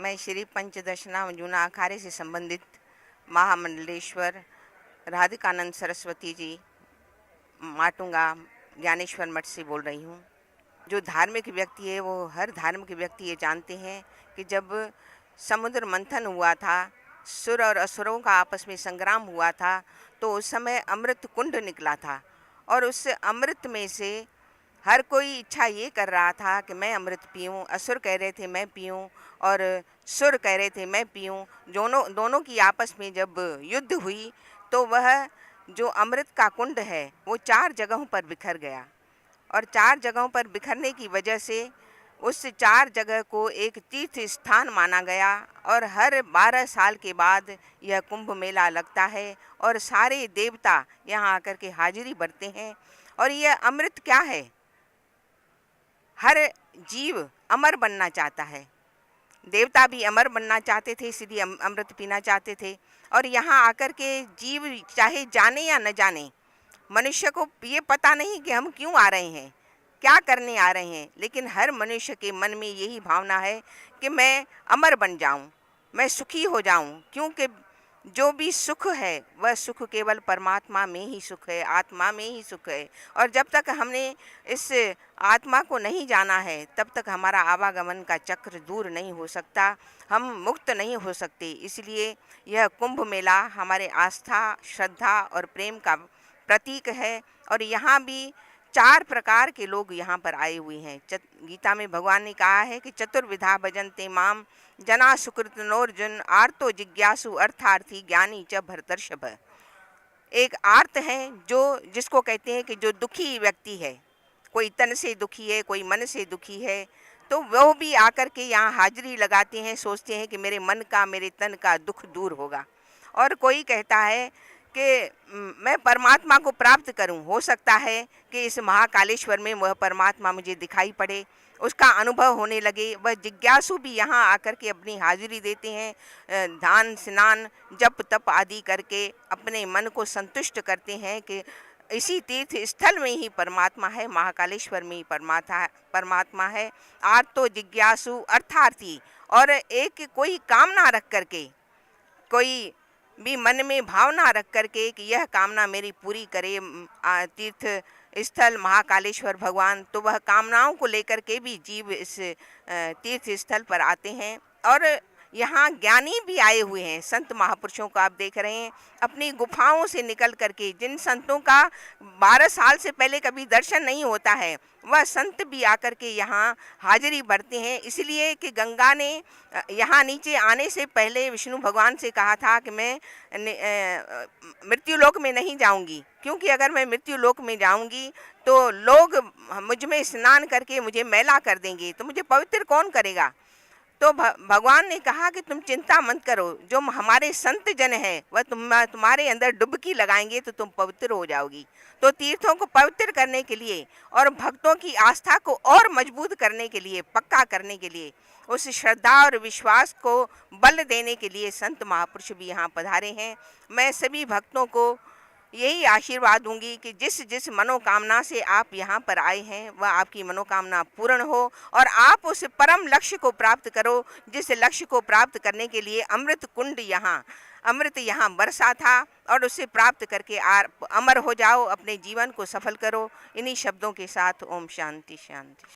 मैं श्री पंचदशनाम जूना अखाड़े से संबंधित महामंडलेश्वर राधिकानंद सरस्वती जी माटुंगा ज्ञानेश्वर मठ से बोल रही हूँ। जो धार्मिक व्यक्ति है वो हर धार्मिक व्यक्ति ये जानते हैं कि जब समुद्र मंथन हुआ था, सुर और असुरों का आपस में संग्राम हुआ था, तो उस समय अमृत कुंड निकला था और उस अमृत में से हर कोई इच्छा ये कर रहा था कि मैं अमृत पीऊँ। असुर कह रहे थे मैं पीऊँ और सुर कह रहे थे मैं पीऊँ। दोनों की आपस में जब युद्ध हुई तो वह जो अमृत का कुंड है वो 4 जगहों पर बिखर गया और 4 जगहों पर बिखरने की वजह से उस 4 जगह को एक तीर्थ स्थान माना गया और हर 12 साल के बाद यह कुंभ मेला लगता है और सारे देवता यहाँ आकर के हाजिरी भरते हैं। और यह अमृत क्या है? हर जीव अमर बनना चाहता है। देवता भी अमर बनना चाहते थे, इसलिए अमृत पीना चाहते थे। और यहाँ आकर के जीव चाहे जाने या न जाने, मनुष्य को ये पता नहीं कि हम क्यों आ रहे हैं, क्या करने आ रहे हैं, लेकिन हर मनुष्य के मन में यही भावना है कि मैं अमर बन जाऊं, मैं सुखी हो जाऊं, क्योंकि जो भी सुख है वह सुख केवल परमात्मा में ही सुख है, आत्मा में ही सुख है। और जब तक हमने इस आत्मा को नहीं जाना है तब तक हमारा आवागमन का चक्र दूर नहीं हो सकता, हम मुक्त नहीं हो सकते। इसलिए यह कुंभ मेला हमारे आस्था, श्रद्धा और प्रेम का प्रतीक है। और यहाँ भी 4 प्रकार के लोग यहाँ पर आए हुए हैं। गीता में भगवान ने कहा है कि चतुर्विधा भजन्ते माम जना सुकृतनोर्जुन आर्तो जिज्ञासु अर्थार्थी ज्ञानी च भरतर्षभ। एक आर्त है जो जिसको कहते हैं कि जो दुखी व्यक्ति है, कोई तन से दुखी है, कोई मन से दुखी है, तो वो भी आकर के यहाँ हाजिरी लगाते हैं, सोचते हैं कि मेरे मन का, मेरे तन का दुख दूर होगा। और कोई कहता है कि मैं परमात्मा को प्राप्त करूं, हो सकता है कि इस महाकालेश्वर में वह परमात्मा मुझे दिखाई पड़े, उसका अनुभव होने लगे। वह जिज्ञासु भी यहाँ आकर के अपनी हाजिरी देते हैं, ध्यान, स्नान, जप तप आदि करके अपने मन को संतुष्ट करते हैं कि इसी तीर्थ स्थल में ही परमात्मा है, महाकालेश्वर में ही परमात्मा है। आर्तो जिज्ञासु अर्थार्थी, और एक कोई कामना रख करके, कोई भी मन में भावना रख करके कि यह कामना मेरी पूरी करे तीर्थ स्थल महाकालेश्वर भगवान, तो वह कामनाओं को लेकर के भी जीव इस तीर्थ स्थल पर आते हैं। और यहाँ ज्ञानी भी आए हुए हैं, संत महापुरुषों को आप देख रहे हैं अपनी गुफाओं से निकल करके। जिन संतों का 12 साल से पहले कभी दर्शन नहीं होता है, वह संत भी आकर के यहाँ हाजिरी भरते हैं। इसलिए कि गंगा ने यहाँ नीचे आने से पहले विष्णु भगवान से कहा था कि मैं मृत्युलोक में नहीं जाऊंगी, क्योंकि अगर मैं मृत्युलोक में जाऊंगी तो लोग मुझ में स्नान करके मुझे मैला कर देंगे, तो मुझे पवित्र कौन करेगा। तो भगवान ने कहा कि तुम चिंता मत करो, जो हमारे संत जन हैं वह तुम्हारे अंदर डुबकी लगाएंगे तो तुम पवित्र हो जाओगी। तो तीर्थों को पवित्र करने के लिए और भक्तों की आस्था को और मजबूत करने के लिए, पक्का करने के लिए, उस श्रद्धा और विश्वास को बल देने के लिए संत महापुरुष भी यहाँ पधारे हैं। मैं सभी भक्तों को यही आशीर्वाद दूंगी कि जिस जिस मनोकामना से आप यहाँ पर आए हैं वह आपकी मनोकामना पूर्ण हो और आप उस परम लक्ष्य को प्राप्त करो, जिस लक्ष्य को प्राप्त करने के लिए अमृत कुंड यहाँ, अमृत यहाँ बरसा था, और उसे प्राप्त करके अमर हो जाओ, अपने जीवन को सफल करो। इन्हीं शब्दों के साथ ओम शांति शांति।